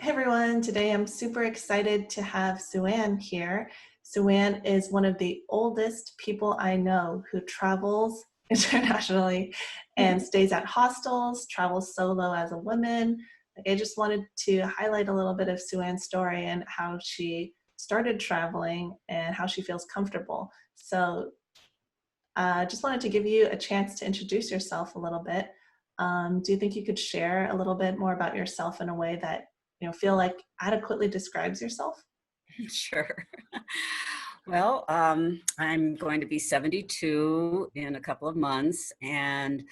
Hey everyone, today I'm super excited to have SueAnn here. SueAnn is one of the oldest people I know who travels internationally and stays at hostels, travels solo as a woman. I just wanted to highlight a little bit of SueAnn's story and how she started traveling and how she feels comfortable. So just wanted to give you a chance to introduce yourself a little bit. Do you think you could share a little bit more about yourself in a way that feel like adequately describes yourself? Sure. Well, I'm going to be 72 in a couple of months, and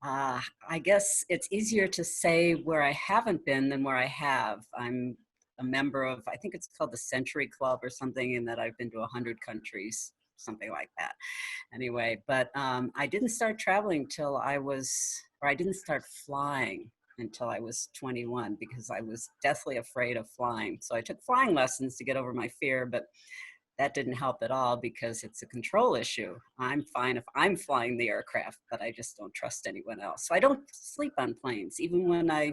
I guess it's easier to say where I haven't been than where I have. I'm a member of, I think it's called the Century Club or something, and that I've been to 100 countries, something like that. Anyway, but I didn't start traveling till I didn't start flying until I was 21 because I was deathly afraid of flying. So I took flying lessons to get over my fear, but that didn't help at all because it's a control issue. I'm fine if I'm flying the aircraft, but I just don't trust anyone else. So I don't sleep on planes, even when I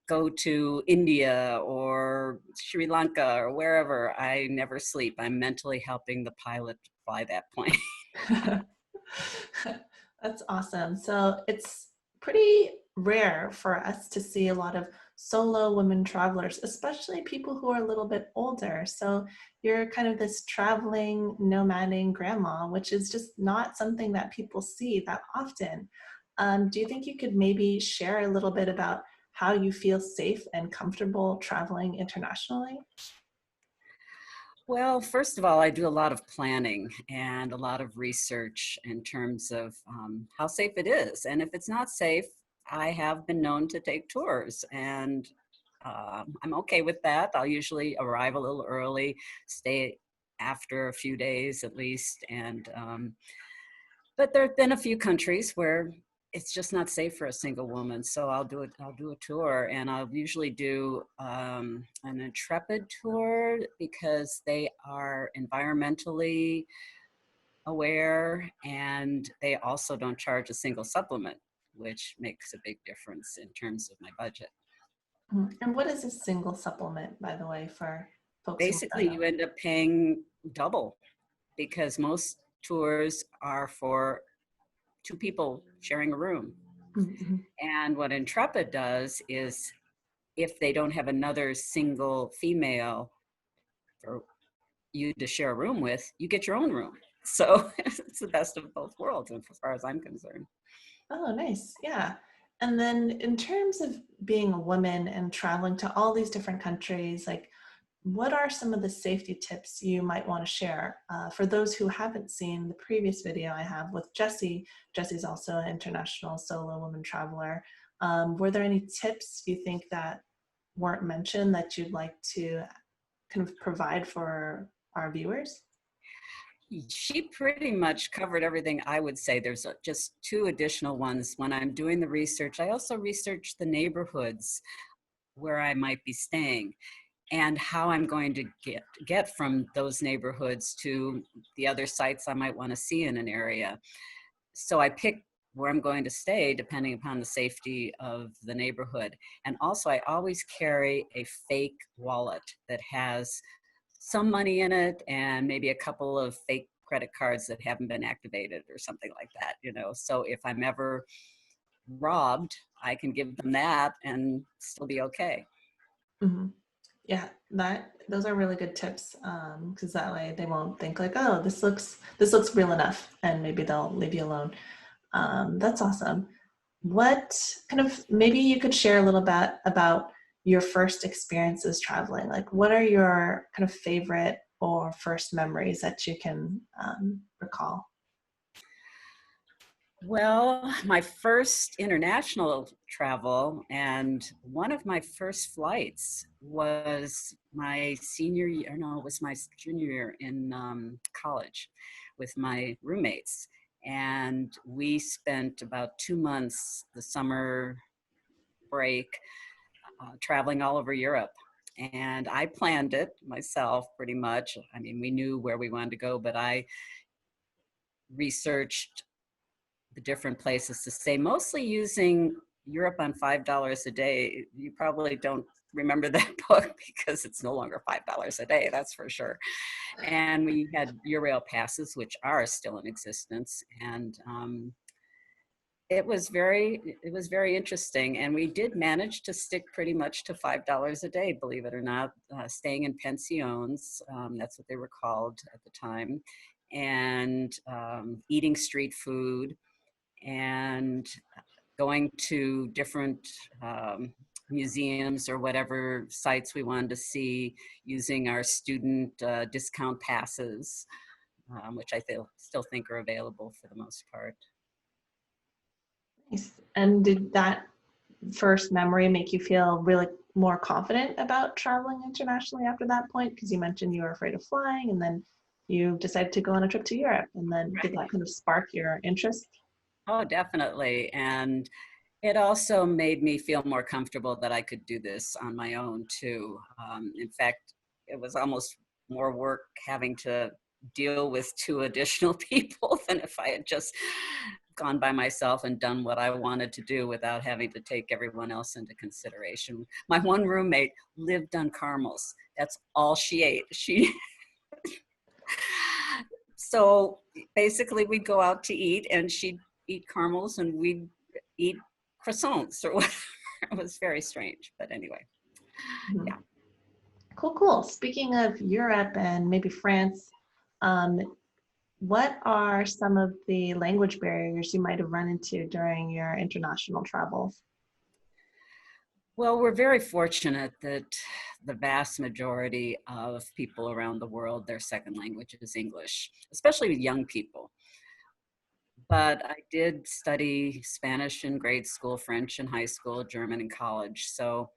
go to India or Sri Lanka or wherever. I never sleep. I'm mentally helping the pilot fly that plane. That's awesome. So it's pretty rare for us to see a lot of solo women travelers, especially people who are a little bit older. So you're kind of this traveling, nomading grandma, which is just not something that people see that often. Do you think you could maybe share a little bit about how you feel safe and comfortable traveling internationally? Well, first of all, I do a lot of planning and a lot of research in terms of how safe it is. And if it's not safe, I have been known to take tours, and I'm okay with that. I'll usually arrive a little early, stay after a few days at least. But there have been a few countries where it's just not safe for a single woman. So I'll do it. I'll do a tour, and I'll usually do an intrepid tour because they are environmentally aware, and they also don't charge a single supplement, which makes a big difference in terms of my budget. And what is a single supplement, by the way, for folks who don't Basically, know? you end up paying double because most tours are for two people sharing a room. Mhm. And what Intrepid does is if they don't have another single female for you to share a room with, you get your own room. So it's the best of both worlds, as far as I'm concerned. Oh, nice. Yeah. And then in terms of being a woman and traveling to all these different countries, like what are some of the safety tips you might want to share for those who haven't seen the previous video I have with Jessie? Jessie's also an international solo woman traveler. Were there any tips you think that weren't mentioned that you'd like to kind of provide for our viewers? She pretty much covered everything I would say. There's just two additional ones. When I'm doing the research, I also research the neighborhoods where I might be staying and how I'm going to get from those neighborhoods to the other sites I might want to see in an area. So I pick where I'm going to stay depending upon the safety of the neighborhood. And also I always carry a fake wallet that has some money in it and maybe a couple of fake credit cards that haven't been activated or something like that, you know. So if I'm ever robbed, I can give them that and still be okay. Mhm. Yeah, that those are really good tips because that way they won't think like, oh, this looks real enough, and maybe they'll leave you alone. That's awesome. What kind of maybe you could share a little bit about your first experiences traveling? Like, what are your kind of favorite or first memories that you can recall? Well, my first international travel and one of my first flights was my senior year, no, it was my junior year in college with my roommates. And we spent about 2 months, the summer break, traveling all over Europe. And I planned it myself pretty much. I mean, we knew where we wanted to go, but I researched the different places to stay, mostly using Europe on $5 a day, you probably don't remember that book because it's no longer $5 a day, that's for sure. And we had Eurail passes, which are still in existence. And it was very interesting. And we did manage to stick pretty much to $5 a day, believe it or not, staying in pensions. That's what they were called at the time. And eating street food and going to different museums or whatever sites we wanted to see using our student discount passes, which still think are available for the most part. Nice. And did that first memory make you feel really more confident about traveling internationally after that point? Because you mentioned you were afraid of flying and then you decided to go on a trip to Europe. And then did that kind of spark your interest? Oh, definitely. And it also made me feel more comfortable that I could do this on my own too. In fact, it was almost more work having to deal with two additional people than if I had just gone by myself and done what I wanted to do without having to take everyone else into consideration. My one roommate lived on caramels. That's all she ate. So basically we'd go out to eat and she'd eat caramels and we'd eat croissants or whatever. It was very strange, but anyway, Mhm. yeah. Cool, cool. Speaking of Europe and maybe France, um, what are some of the language barriers you might have run into during your international travels? Well, we're very fortunate that the vast majority of people around the world, their second language is English, especially with young people. But I did study Spanish in grade school, French in high school, German in college. So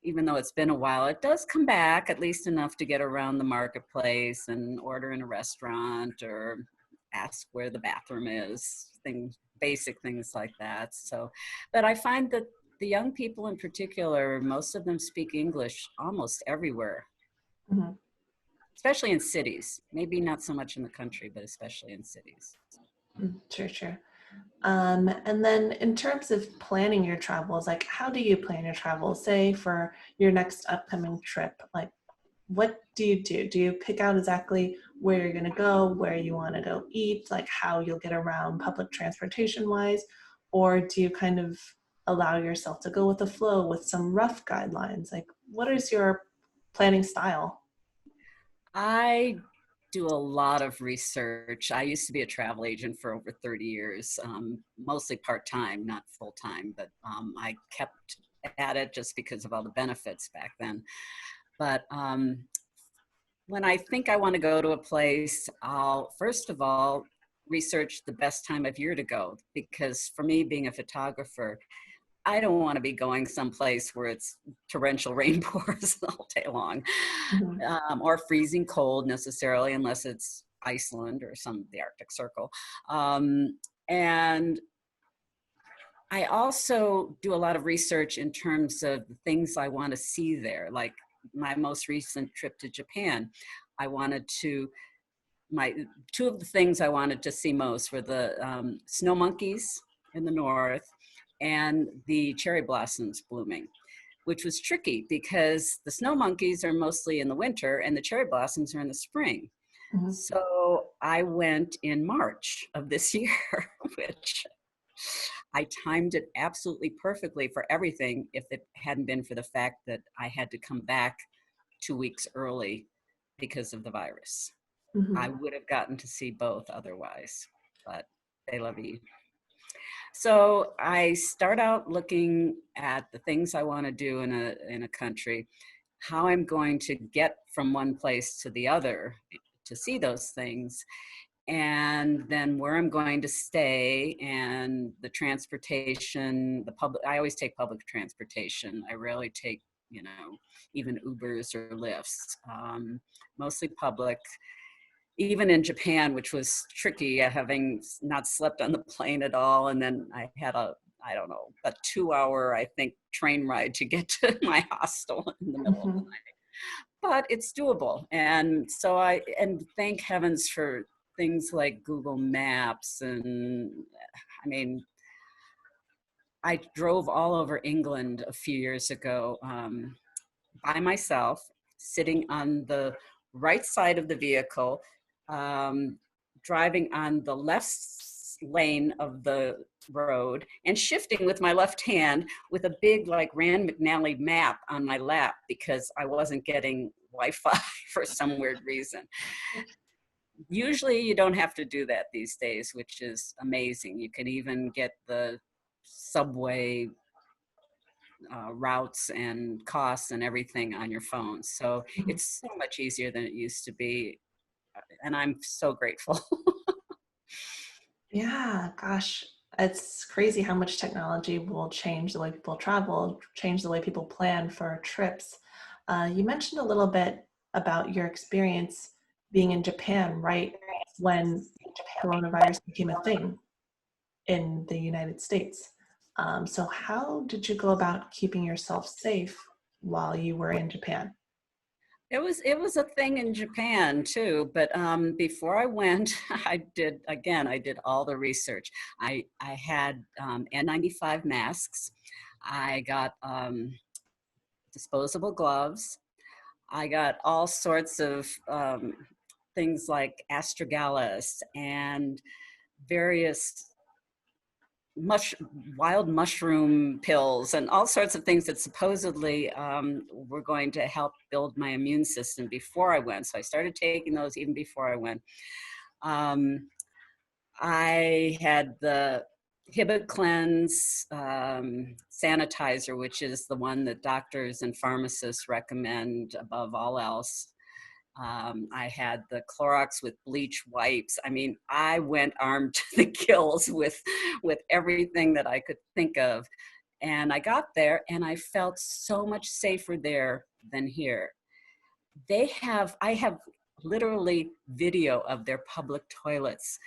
even though it's been a while, it does come back at least enough to get around the marketplace and order in a restaurant or ask where the bathroom is, basic things like that. So, but I find that the young people in particular, most of them speak English almost everywhere, Mhm. especially in cities. Maybe not so much in the country, but especially in cities. Sure, sure. And then in terms of planning your travels, like how do you plan your travels? Say for your next upcoming trip, like what do you do? Do you pick out exactly where you're going to go, where you want to go eat, like how you'll get around public transportation wise? Or do you kind of allow yourself to go with the flow with some rough guidelines? Like what is your planning style? I do a lot of research. I used to be a travel agent for over 30 years, mostly part-time, not full-time, but I kept at it just because of all the benefits back then. But when I think I want to go to a place, I'll first of all research the best time of year to go, because for me, being a photographer, I don't want to be going someplace where it's torrential rainpours all day long, Mhm. or freezing cold necessarily, unless it's Iceland or the Arctic Circle. And I also do a lot of research in terms of the things I want to see there. Like my most recent trip to Japan, I wanted to my two of the things I wanted to see most were the snow monkeys in the north and the cherry blossoms blooming, which was tricky because the snow monkeys are mostly in the winter and the cherry blossoms are in the spring. Mhm. So I went in March of this year, which I timed it absolutely perfectly for everything if it hadn't been for the fact that I had to come back 2 weeks early because of the virus. I Mhm. would have gotten to see both otherwise, but they love you. So I start out looking at the things I want to do in a country, how I'm going to get from one place to the other to see those things, and then where I'm going to stay and the transportation, the public. I always take public transportation. I rarely take, even Ubers or Lyfts, mostly public. Even in Japan, which was tricky, having not slept on the plane at all. And then I had I don't know, a 2 hour, I think, train ride to get to my hostel in the middle of the Mhm. night. But it's doable. And so and thank heavens for things like Google Maps. And I mean, I drove all over England a few years ago by myself, sitting on the right side of the vehicle, um, driving on the lane of the road and shifting with my left hand with a big like Rand McNally map on my lap because I wasn't getting Wi-Fi for some weird reason. Usually you don't have to do that these days, which is amazing. You can even get the subway routes and costs and everything on your phone. So Mhm. it's so much easier than it used to be. And I'm so grateful. Yeah, gosh, it's crazy how much technology will change the way people travel, change the way people plan for trips. You mentioned a little bit about your experience being in Japan right when coronavirus became a thing in the United States. So, how did you go about keeping yourself safe while you were in Japan? It was a thing in Japan too, but before I went, I did all the research. I had N95 masks. I got disposable gloves. I got all sorts of things like astragalus and various mush wild mushroom pills and all sorts of things that supposedly were going to help build my immune system before I went. So I started taking those even before I went. Um, I had the Hibit Cleanse sanitizer, which is the one that doctors and pharmacists recommend above all else. I had the Clorox with bleach wipes. I mean, I went armed to the gills with everything that I could think of. And I got there and I felt so much safer there than here. I have literally video of their public toilets.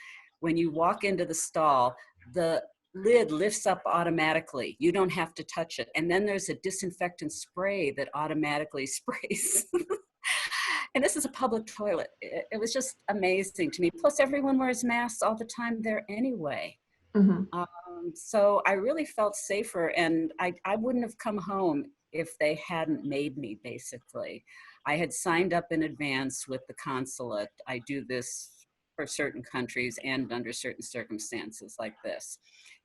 When you walk into the stall, the lid lifts up automatically. You don't have to touch it. And then there's a disinfectant spray that automatically sprays. And this is a public toilet. It was just amazing to me. Plus, everyone wears masks all the time there anyway. Hmm. So I really felt safer, and I wouldn't have come home if they hadn't made me, basically. I had signed up in advance with the consulate. I do this for certain countries and under certain circumstances like this.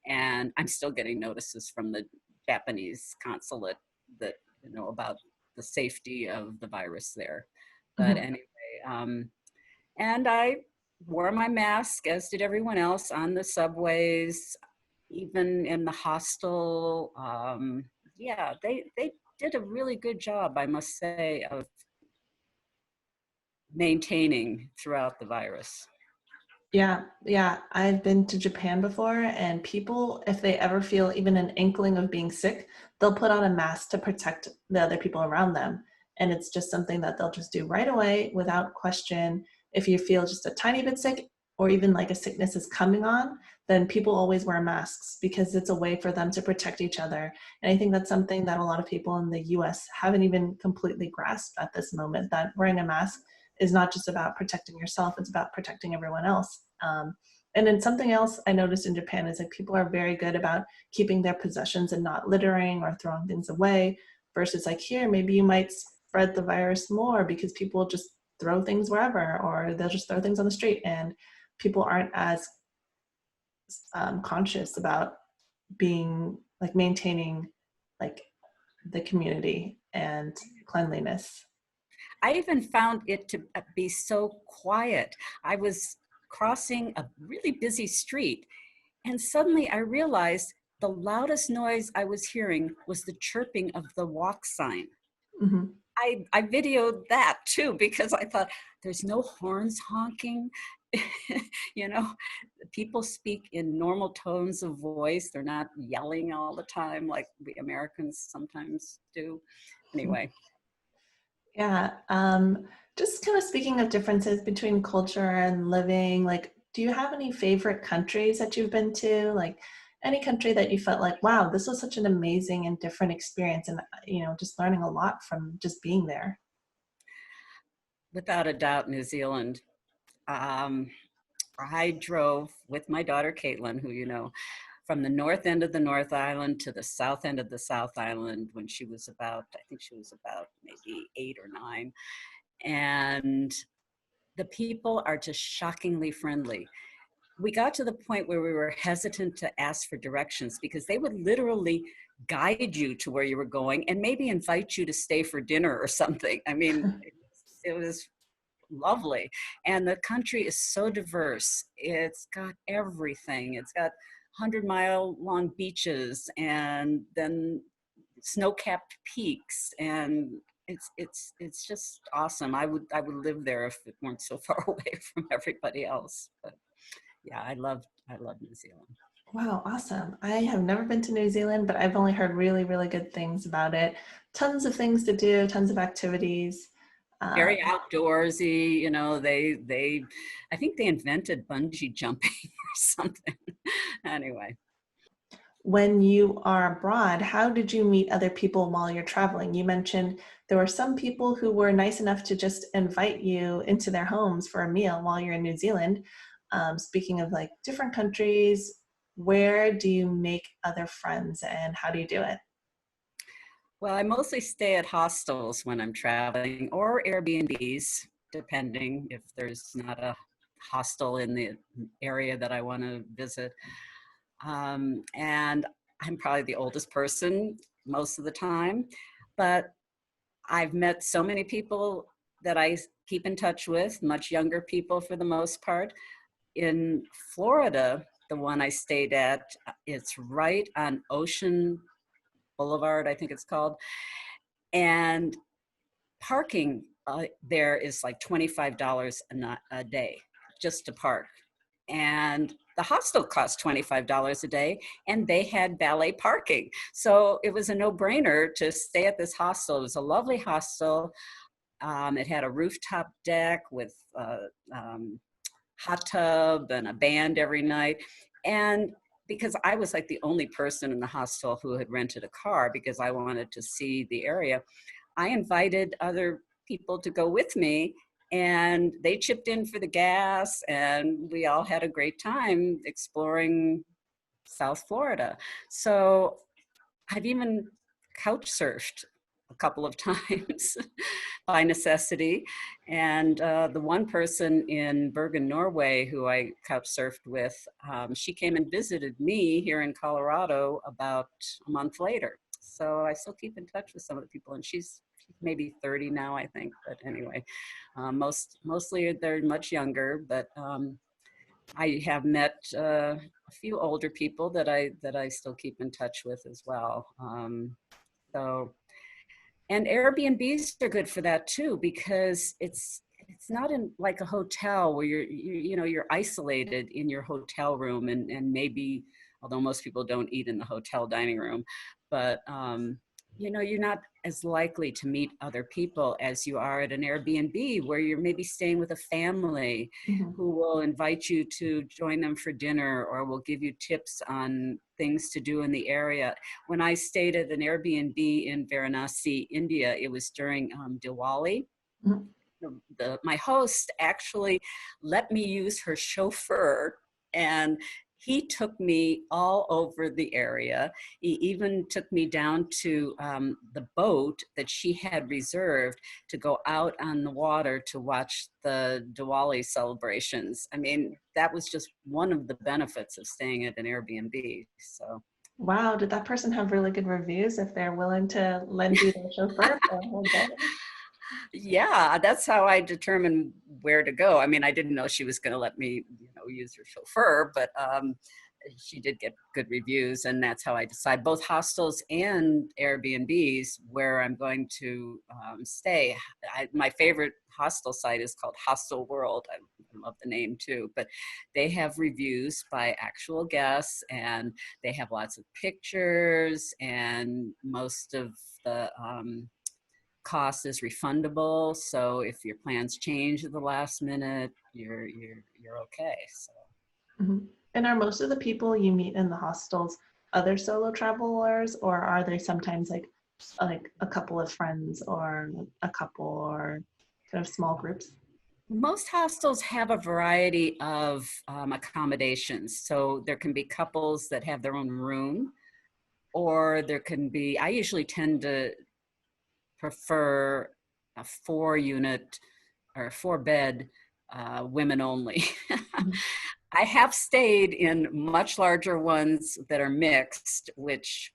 And I'm still getting notices from the Japanese consulate that, about the safety of the virus there. But Hmm. anyway, and I wore my mask, as did everyone else, on the subways, even in the hostel. Yeah, they did a really good job, I must say, of maintaining throughout the virus. Yeah, yeah. I've been to Japan before, and people, if they ever feel even an inkling of being sick, they'll put on a mask to protect the other people around them. And it's just something that they'll just do right away without question. If you feel just a tiny bit sick, or even like a sickness is coming on, then people always wear masks because it's a way for them to protect each other. And I think that's something that a lot of people in the US haven't even completely grasped at this moment, that wearing a mask is not just about protecting yourself, it's about protecting everyone else. And then something else I noticed in Japan is like people are very good about keeping their possessions and not littering or throwing things away, versus like here, maybe you might spread the virus more because people just throw things wherever, or they'll just throw things on the street, and people aren't as conscious about being like maintaining like the community and cleanliness. I even found it to be so quiet. I was crossing a really busy street, and suddenly I realized the loudest noise I was hearing was the chirping of the walk sign. Hmm. I videoed that too because I thought there's no horns honking. you know, People speak in normal tones of voice. They're not yelling all the time like we Americans sometimes do. Anyway, Yeah. Just kind of speaking of differences between culture and living, like, do you have any favorite countries that you've been to? Like, any country that you felt like, wow, this was such an amazing and different experience, and just learning a lot from just being there. without a doubt, New Zealand. Um, I drove with my daughter Caitlin, who from the north end of the North Island to the south end of the South Island when she was about, I think she was about maybe 8 or 9. And the people are just shockingly friendly. We got to the point where we were hesitant to ask for directions because they would literally guide you to where you were going and maybe invite you to stay for dinner or something. I mean, it was lovely. And the country is so diverse. It's got everything. It's got 100-mile long beaches and then snow-capped peaks, and it's just awesome. I would live there if it weren't so far away from everybody else. But yeah, I love New Zealand. Wow, awesome. I have never been to New Zealand, but I've only heard really, really good things about it. Tons of things to do, tons of activities. Um, Very outdoorsy, they I think they invented bungee jumping or something. Anyway. when you are abroad, how did you meet other people while you're traveling? You mentioned there were some people who were nice enough to just invite you into their homes for a meal while you're in New Zealand. Speaking of like different countries, where do you make other friends and how do you do it? Well, I mostly stay at hostels when I'm traveling or Airbnbs, depending if there's not a hostel in the area that I want to visit. And I'm probably the oldest person most of the time, but I've met so many people that I keep in touch with, much younger people for the most part. In Florida, the one I stayed at, it's right on Ocean Boulevard, I think it's called. And parking there is like $25 a day just to park. And the hostel cost $25 a day, and they had valet parking. So it was a no-brainer to stay at this hostel. It was a lovely hostel. It had a rooftop deck with a hot tub and a band every night. And because I was like the only person in the hostel who had rented a car because I wanted to see the area, I invited other people to go with me, and they chipped in for the gas, and we all had a great time exploring South Florida. So I've even couch surfed a couple of times by necessity. And the one person in Bergen, Norway, who I couch surfed with, she came and visited me here in Colorado about a month later. So I still keep in touch with some of the people, and she's maybe 30 now, I think. But anyway, mostly they're much younger, but I have met a few older people that I still keep in touch with as well. So, and Airbnbs are good for that too, because it's not in like a hotel where you're isolated in your hotel room, and maybe, although most people don't eat in the hotel dining room, but you're not as likely to meet other people as you are at an Airbnb, where you're maybe staying with a family Mhm. who will invite you to join them for dinner or will give you tips on things to do in the area. When I stayed at an Airbnb in Varanasi, India, it was during Diwali. Mhm. My host actually let me use her chauffeur, and he took me all over the area. He even took me down to the boat that she had reserved to go out on the water to watch the Diwali celebrations. I mean, that was just one of the benefits of staying at an Airbnb. So Wow, did that person have really good reviews if they're willing to lend you their chauffeur for a whole day? yeah, that's how I determined where to go. I mean, I didn't know she was going to let me, use her chauffeur, but she did get good reviews, and that's how I decide both hostels and Airbnbs where I'm going to stay. My favorite hostel site is called Hostel World. I love the name too, but they have reviews by actual guests, and they have lots of pictures, and most of the cost is refundable. So if your plans change at the last minute, you're okay. So Mhm. And are most of the people you meet in the hostels other solo travelers, or are they sometimes like a couple of friends or a couple or kind of small groups? Most hostels have a variety of accommodations. So there can be couples that have their own room, or there can be, I usually tend to prefer a 4 unit or 4 bed, women only. Mhm. I have stayed in much larger ones that are mixed, which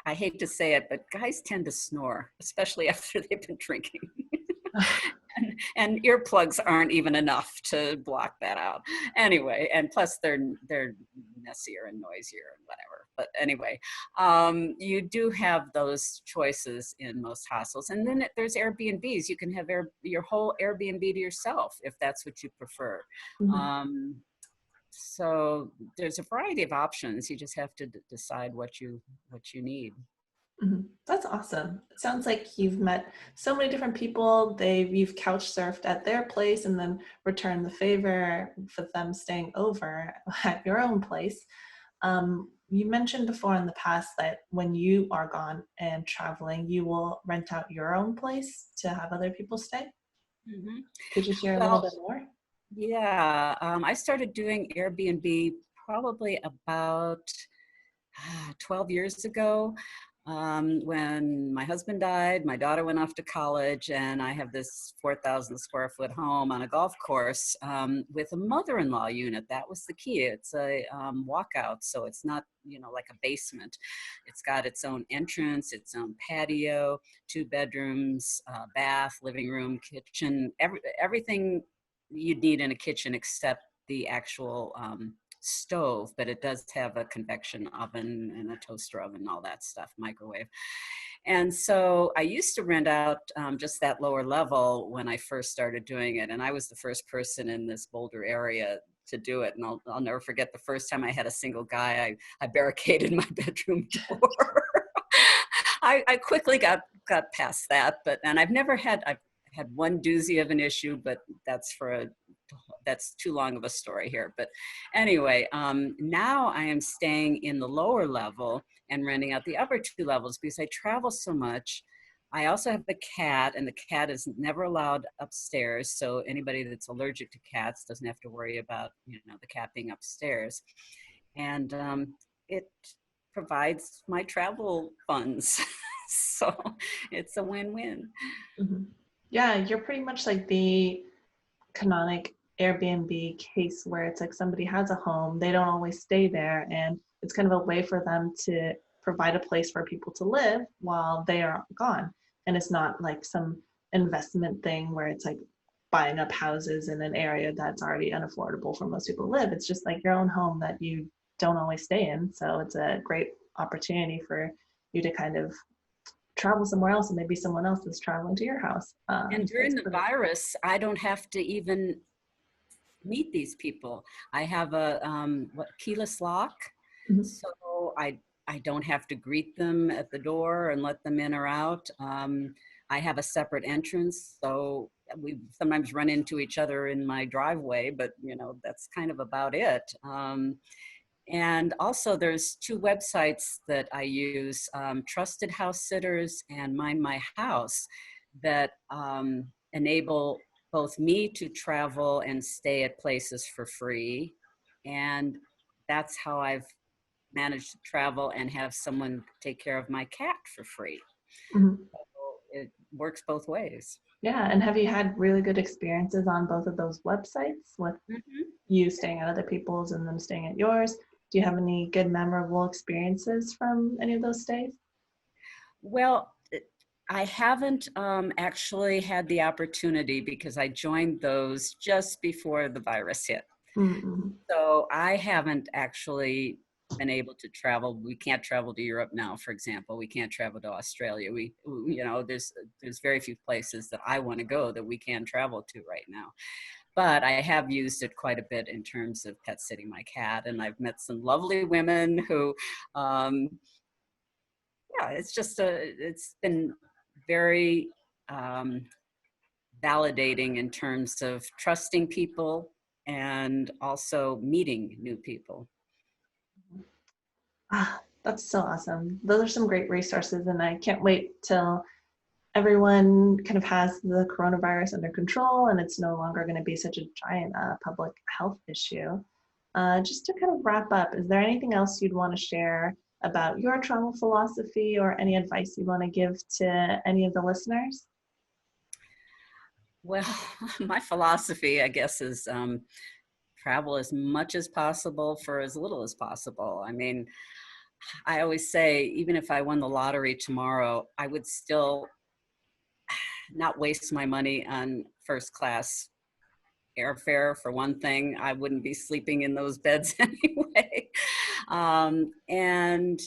I hate to say it, but guys tend to snore, especially after they've been drinking. And earplugs aren't even enough to block that out. Anyway, and plus they're messier and noisier and whatever. But anyway, you do have those choices in most hostels. And then there's Airbnbs. You can have your whole Airbnb to yourself if that's what you prefer. Mhm. Um, so there's a variety of options. You just have to decide what you need. Mhm. That's awesome. It sounds like you've met so many different people. You've couch surfed at their place and then returned the favor for them staying over at your own place. You mentioned before in the past that when you are gone and traveling, you will rent out your own place to have other people stay. Mhm. Could you share a little Well, bit more? yeah, I started doing Airbnb probably about 12 years ago, when my husband died. My daughter went off to college, and I have this 4,000 square foot home on a golf course, with a mother-in-law unit. That was the key. It's a walkout, so it's not, like a basement. It's got its own entrance, its own patio, 2 bedrooms, bath, living room, kitchen, everything you'd need in a kitchen except the actual stove, but it does have a convection oven and a toaster oven, all that stuff, microwave. And so I used to rent out just that lower level when I first started doing it. And I was the first person in this Boulder area to do it. And I'll never forget the first time I had a single guy, I barricaded my bedroom door. I quickly got past that, and I've had one doozy of an issue, but that's too long of a story here. But anyway, now I am staying in the lower level and renting out the upper 2 levels because I travel so much. I also have a cat, and the cat is never allowed upstairs. So anybody that's allergic to cats doesn't have to worry about, the cat being upstairs. And it provides my travel funds. So it's a win-win. Mhm. Yeah, you're pretty much like the canonic Airbnb case where it's like somebody has a home, they don't always stay there, and it's kind of a way for them to provide a place for people to live while they are gone. And it's not like some investment thing where it's like buying up houses in an area that's already unaffordable for most people to live. It's just like your own home that you don't always stay in. So it's a great opportunity for you to kind of travel somewhere else and maybe someone else is traveling to your house. And So it's during the pretty. virus, I don't have to even meet these people. I have a keyless lock, Mhm. so I don't have to greet them at the door and let them in or out. I have a separate entrance, so we sometimes run into each other in my driveway, but that's kind of about it. And also, there's 2 websites that I use, Trusted House Sitters and Mind My House, that enable both me to travel and stay at places for free. And that's how I've managed to travel and have someone take care of my cat for free. Mhm. So it works both ways. Yeah, and have you had really good experiences on both of those websites with Mhm. you staying at other people's and them staying at yours? Do you have any good memorable experiences from any of those stays? Well, I haven't actually had the opportunity because I joined those just before the virus hit. Mm-hmm. So I haven't actually been able to travel. We can't travel to Europe now, for example. We can't travel to Australia. There's very few places that I want to go that we can travel to right now. But I have used it quite a bit in terms of pet sitting my cat, and I've met some lovely women who, um, yeah, it's been very um, validating in terms of trusting people and also meeting new people. Ah, that's so awesome. Those are some great resources, and I can't wait till everyone kind of has the coronavirus under control and it's no longer going to be such a giant public health issue. Just to kind of wrap up, is there anything else you'd want to share about your travel philosophy or any advice you want to give to any of the listeners? Well, my philosophy, I guess, is travel as much as possible for as little as possible. I mean, I always say, even if I won the lottery tomorrow, I would still not waste my money on first class airfare. For one thing, I wouldn't be sleeping in those beds anyway. And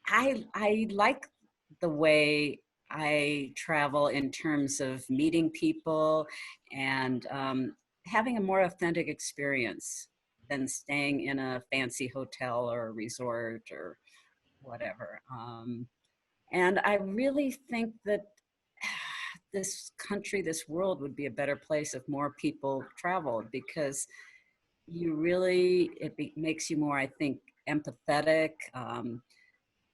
I like the way I travel in terms of meeting people and having a more authentic experience than staying in a fancy hotel or a resort or whatever. And I really think that this country, this world would be a better place if more people traveled, because you really, makes you more, I think, empathetic,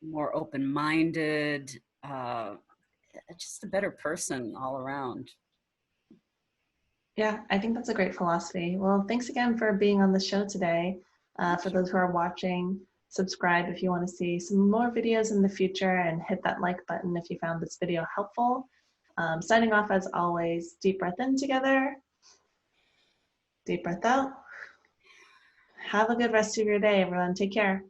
more open-minded, uh, just a better person all around. Yeah, I think that's a great philosophy. Well, thanks again for being on the show today. For those who are watching, subscribe if you want to see some more videos in the future and hit that like button if you found this video helpful. Signing off as always, deep breath in together, deep breath out. Have a good rest of your day, everyone. Take care.